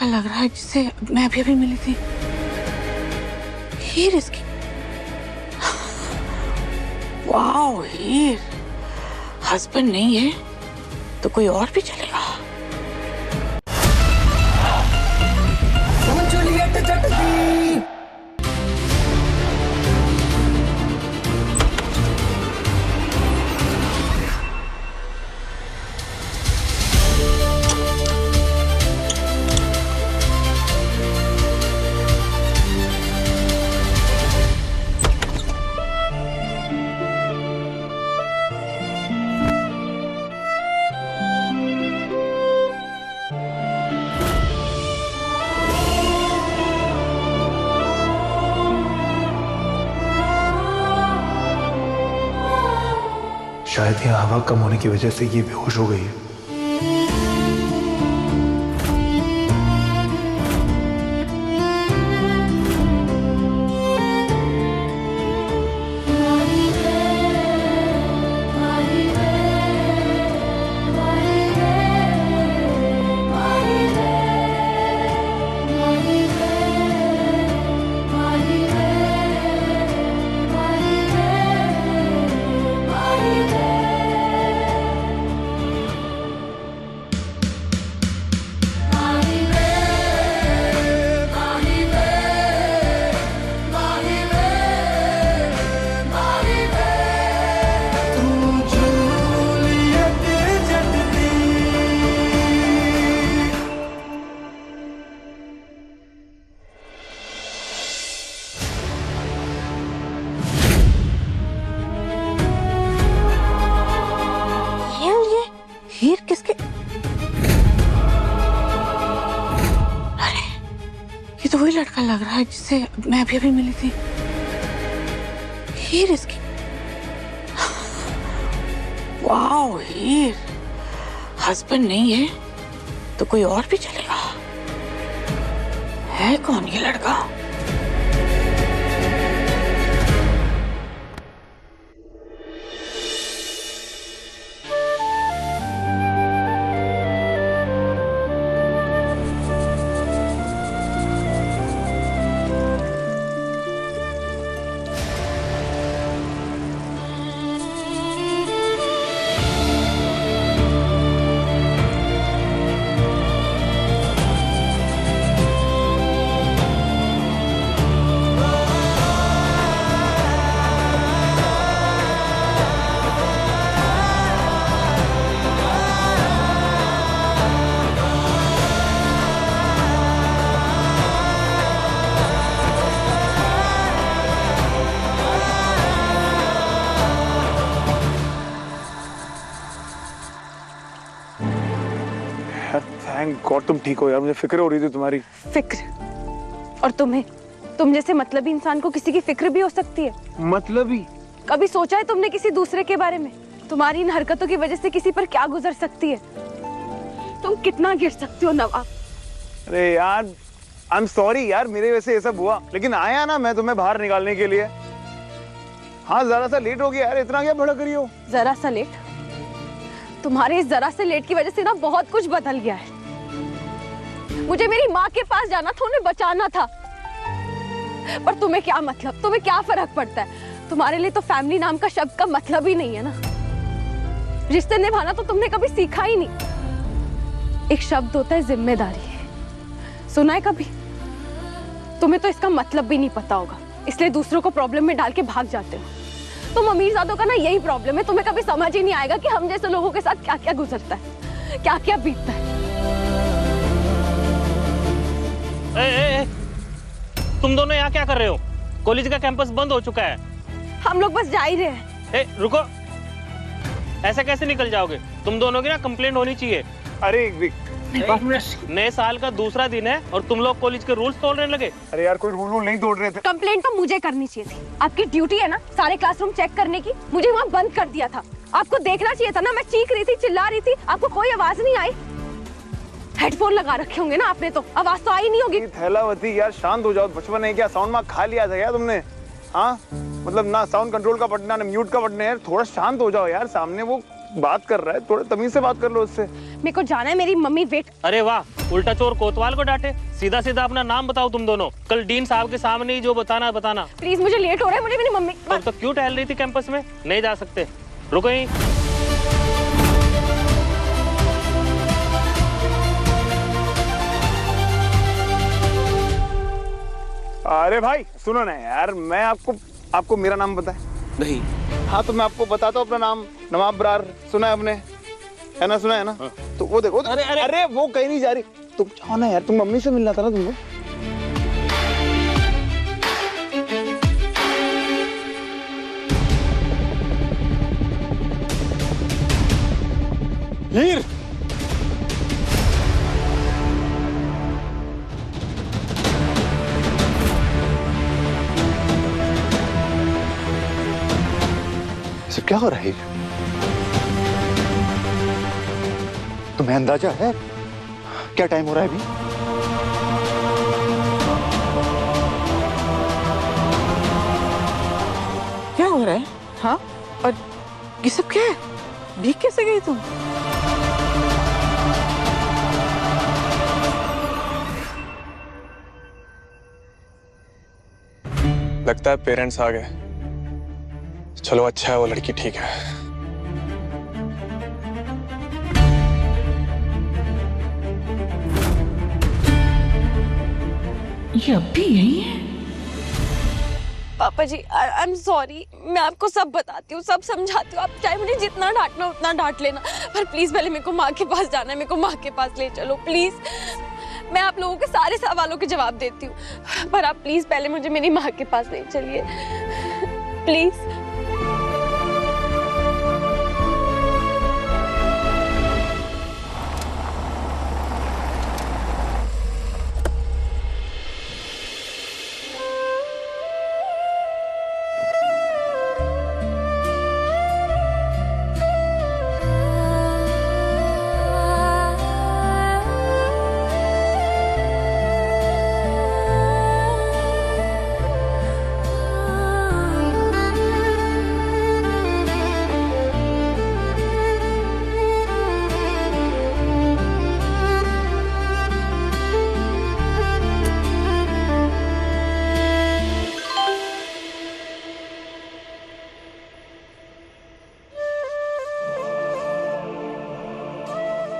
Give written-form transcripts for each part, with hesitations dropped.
लड़का लग रहा है जिससे मैं भी अभी मिली थी। हीर इसकी। वाओ हीर, हस्बैंड नहीं है तो कोई और भी चलेगा। शायद यहाँ हवा कम होने की वजह से ये बेहोश हो गई है। हीर किसके? अरे ये तो वही लड़का लग रहा है जिससे मैं भी अभी मिली थी। हीर इसकी। वाओ हीर, हस्बैंड नहीं है तो कोई और भी चलेगा। है कौन ये लड़का? थैंक गॉड तुम ठीक हो यार, मुझे फिक्र हो रही थी तुम्हारी। फिक्र? और तुम्हें? तुम जैसे मतलबी इंसान को किसी की फिक्र भी हो सकती है? मतलबी? कभी सोचा है तुमने किसी दूसरे के बारे में? तुम्हारी इन हरकतों की वजह से किसी पर क्या गुजर सकती है? तुम कितना गिर सकती हो नवाब। अरे यार आई एम सॉरी यार, मेरे वजह से ये सब हुआ, लेकिन आया ना मैं तुम्हें बाहर निकालने के लिए। हाँ जरा सा लेट हो गया यार, इतना क्या भड़क रही हो? जरा सा लेट? तुम्हारे इस जरा से लेट की वजह से ना बहुत कुछ बदल गया है। मुझे मेरी माँ के पास जाना था, उन्हें बचाना था। पर तुम्हें क्या मतलब, तुम्हें क्या फर्क पड़ता है? तुम्हारे लिए तो फैमिली नाम का शब्द का मतलब ही नहीं है ना। रिश्ते निभाना तो तुमने कभी सीखा ही नहीं। एक शब्द होता है जिम्मेदारी। सुना है कभी? तुम्हें तो इसका मतलब भी नहीं पता होगा, इसलिए दूसरों को प्रॉब्लम में डाल के भाग जाते हो। तुम अमीरजादों का ना यही प्रॉब्लम है, तुम्हें कभी समझ ही नहीं आएगा कि हम जैसे लोगों के साथ क्या क्या गुजरता है, क्या क्या बीतता है। तुम दोनों यहाँ क्या कर रहे हो? कॉलेज का कैंपस बंद हो चुका है। हम लोग बस जा ही रहे हैं। रुको, ऐसे कैसे निकल जाओगे? तुम दोनों की ना कंप्लेंट होनी चाहिए। अरे नए साल का दूसरा दिन है और तुम लोग कॉलेज के रूल्स तोड़ने लगे। अरे यार कोई रूल नहीं तोड़ रहे थे। कंप्लेंट तो मुझे करनी चाहिए थी। आपकी ड्यूटी है ना सारे क्लासरूम चेक करने की, मुझे वहाँ बंद कर दिया था। आपको देखना चाहिए था ना, मैं चीख रही थी, चिल्ला रही थी, आपको कोई आवाज नहीं आई। हेडफोन लगा रखे होंगे ना आपने, तो आवाज तो आई नहीं होगी। थैलावती यार शांत हो जाओ, बचपन है क्या, साउंड मार्क खा लिया था क्या तुमने? हाँ मतलब ना साउंड कंट्रोल का बटन ना म्यूट का बटन है यार, थोड़ा शांत हो जाओ यार। सामने वो बात कर रहा है, थोड़ा तमीज से बात कर लो उससे। मेरे को जाना है, मेरी मम्मी वेट। अरे वाह, उल्टा चोर कोतवाल को डांटे। सीधा सीधा अपना नाम बताओ तुम दोनों। कल डीन साहब के सामने ही जो बताना बताना। प्लीज, मुझे लेट हो रहा है, मुझे मेरी मम्मी। अब तो क्यों टहल रही थी कैंपस में? नहीं जा सकते, रुको यहीं। अरे भाई सुनो ना यार, मैं आपको मेरा नाम पता है? नहीं। हाँ तो मैं आपको बताता हूँ अपना नाम, नवाब बरार। सुना है आपने? है ना, सुना है ना? हाँ। तो वो देखो। अरे वो कहीं नहीं जा रही, तुम जाओ ना यार, तुम मम्मी से मिलना था ना तुमको। हीर, क्या हो रहा है? तुम्हें अंदाजा है क्या टाइम हो रहा है अभी? क्या हो रहा है? हाँ, और ये सब क्या है? भीग कैसे गई तुम? लगता है पेरेंट्स आ गए। चलो अच्छा है, वो लड़की ठीक है। ये अब भी यही है? पापा जी, आई एम सॉरी। मैं आपको सब बताती हूँ, सब समझाती हूँ। आप चाहे मुझे जितना डांटना उतना डांट लेना, पर प्लीज पहले मेरे को माँ के पास जाना है। मेरे को माँ के पास ले चलो प्लीज। मैं आप लोगों के सारे सवालों के जवाब देती हूँ, पर आप प्लीज पहले मुझे मेरी माँ के पास ले चलिए प्लीज।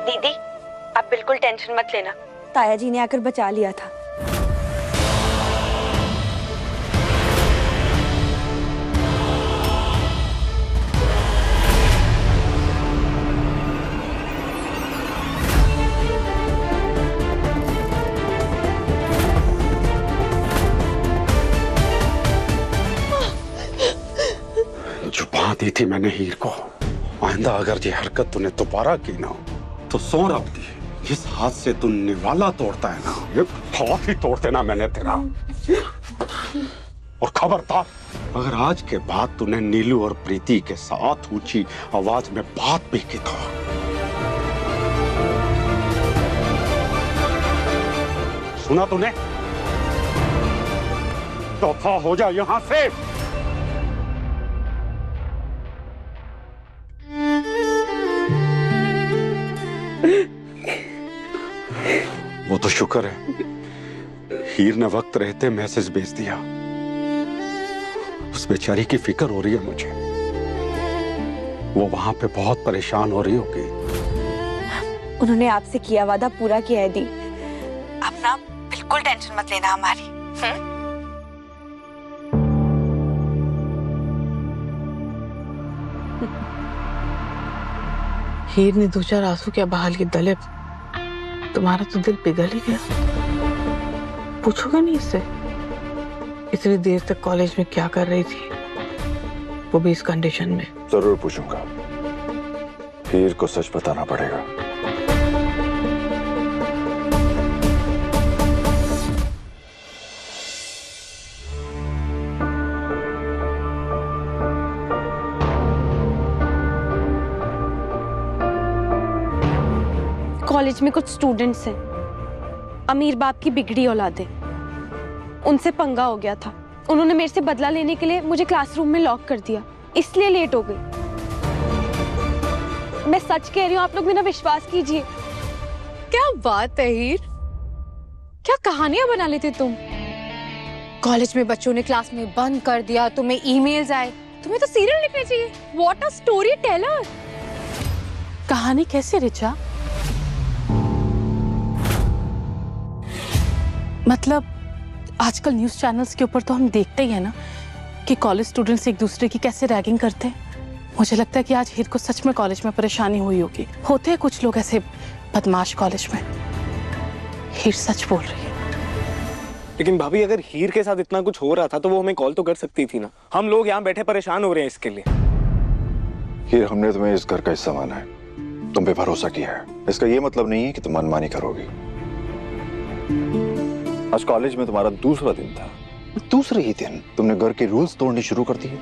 दीदी, आप बिल्कुल टेंशन मत लेना, ताया जी ने आकर बचा लिया था। छुपा दी थी मैंने हीर को। आइंदा अगर ये हरकत तूने दोबारा की ना तो सौ रख दी। जिस हाथ से तू निवाला तोड़ता है ना, ये हाथ ही तोड़ देना मैंने तेरा। और खबरदार, अगर आज के बाद तूने नीलू और प्रीति के साथ ऊंची आवाज में बात भी की तो सुना तूने? दफा हो जा यहां से। वो तो शुक्र है हीर ने वक्त रहते मैसेज भेज दिया। उस बेचारी की फिक्र हो रही है मुझे। वो वहां पे बहुत परेशान हो रही होगी। उन्होंने आपसे किया वादा पूरा किया है दी। आप ना बिल्कुल टेंशन मत लेना हमारी। हीर ने दो चार आंसू क्या बहाल के दले, तुम्हारा तो दिल पिघल ही गया। पूछोगे नहीं इससे इतनी देर तक कॉलेज में क्या कर रही थी, वो भी इस कंडीशन में? जरूर पूछूंगा। हीर को सच बताना पड़ेगा। कॉलेज में कुछ स्टूडेंट्स हैं, अमीर बाप की बिगड़ी औलादें, उनसे पंगा हो गया था। उन्होंने मेरे से बदला लेने के लिए मुझे क्लासरूम में लॉक कर दिया, इसलिए लेट हो गई। मैं सच कह रही हूँ, आप लोग मेरा विश्वास कीजिए। क्या बात है हीर, क्या कहानियां बना लेते तुम। कॉलेज में बच्चों ने क्लास में बंद कर दिया, तुम्हें ईमेल्स आए, तुम्हें तो सीरियल लिखने चाहिए। What a story teller. कहानी कैसे रिचा? मतलब आजकल न्यूज चैनल्स के ऊपर तो हम देखते ही है ना कि कॉलेज स्टूडेंट्स एक दूसरे की कैसे रैगिंग करते हैं। मुझे लगता है कि आज हीर को सच में कॉलेज में परेशानी हुई होगी। होते हैं कुछ लोग ऐसे बदमाश कॉलेज में। हीर सच बोल रही है। लेकिन भाभी, अगर हीर के साथ इतना कुछ हो रहा था तो वो हमें कॉल तो कर सकती थी ना। हम लोग यहाँ बैठे परेशान हो रहे हैं इसके लिए। हीर, हमने तुम्हें इस घर का हिस्सा माना है, तुम पे भरोसा किया है। इसका ये मतलब नहीं है कि तुम मनमानी करोगी। आज कॉलेज में तुम्हारा दूसरा दिन था, दूसरे ही दिन तुमने घर के रूल्स तोड़ने शुरू कर दिए।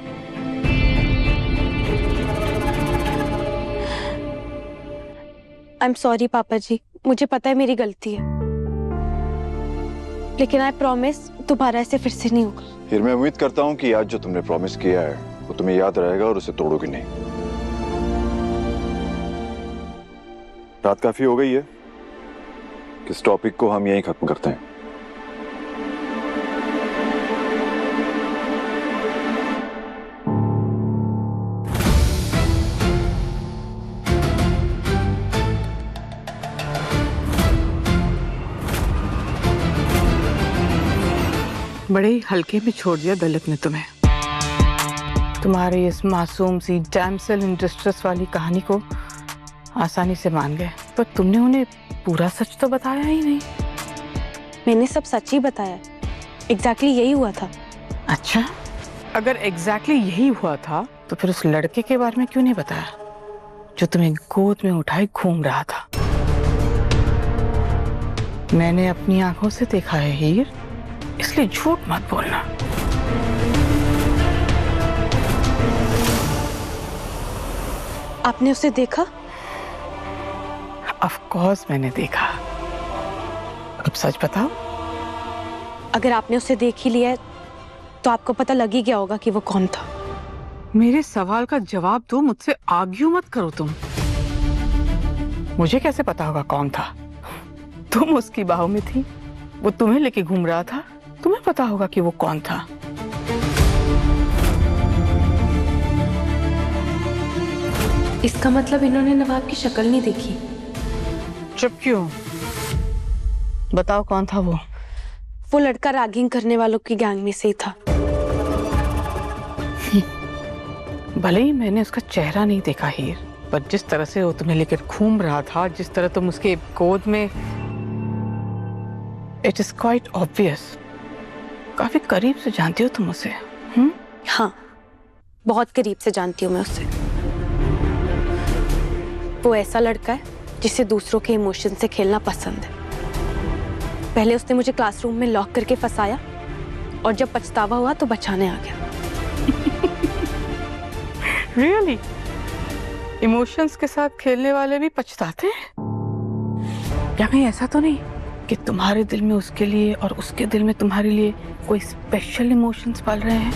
आई एम सॉरी पापा जी, मुझे पता है मेरी गलती है, लेकिन आई प्रॉमिस दोबारा ऐसे फिर से नहीं होगा। हीर, मैं उम्मीद करता हूँ कि आज जो तुमने प्रॉमिस किया है वो तुम्हें याद रहेगा और उसे तोड़ोगे नहीं। रात काफी हो गई है, इस टॉपिक को हम यहीं खत्म करते हैं। बड़े ही हल्के में छोड़ दिया दलित ने तुम्हें। तुम्हारी इस मासूम सी डैमसेल इन डिस्ट्रेस वाली कहानी को आसानी से मान गए, पर तुमने उन्हें पूरा सच तो बताया ही नहीं। मैंने सब सच ही बताया, एग्जैक्टली यही हुआ था। अच्छा, अगर एग्जैक्टली यही हुआ था तो फिर उस लड़के के बारे में क्यों नहीं बताया जो तुम्हें गोद में उठाए घूम रहा था? मैंने अपनी आंखों से देखा है हीर, इसलिए झूठ मत बोलना। आपने उसे देखा? ऑफ कोर्स मैंने देखा। अब सच बताओ। अगर आपने उसे देख ही लिया है तो आपको पता लग ही गया होगा कि वो कौन था। मेरे सवाल का जवाब दो, मुझसे आर्ग्यू मत करो तुम। मुझे कैसे पता होगा कौन था? तुम उसकी बाहों में थी, वो तुम्हें लेके घूम रहा था, तुम्हें पता होगा कि वो कौन था। इसका मतलब इन्होंने नवाब की शक्ल नहीं देखी। चुप क्यों? बताओ कौन था वो? वो लड़का रैगिंग करने वालों की गैंग में से ही था। भले ही मैंने उसका चेहरा नहीं देखा हीर, पर जिस तरह से वो तुम्हें लेकर घूम रहा था, जिस तरह तुम उसके गोद में, इट इज क्वाइट ऑब्वियस। काफी करीब से जानती हो तुम उसे। हाँ, बहुत करीब से जानती हूँ मैं उसे। वो ऐसा लड़का है जिसे दूसरों के इमोशन से खेलना पसंद है। पहले उसने मुझे क्लासरूम में लॉक करके फंसाया और जब पछतावा हुआ तो बचाने आ गया। Really? इमोशंस के साथ खेलने वाले भी पछताते हैं? या कहीं ऐसा तो नहीं कि तुम्हारे दिल में उसके लिए और उसके दिल में तुम्हारे लिए कोई स्पेशल इमोशंस पल रहे हैं?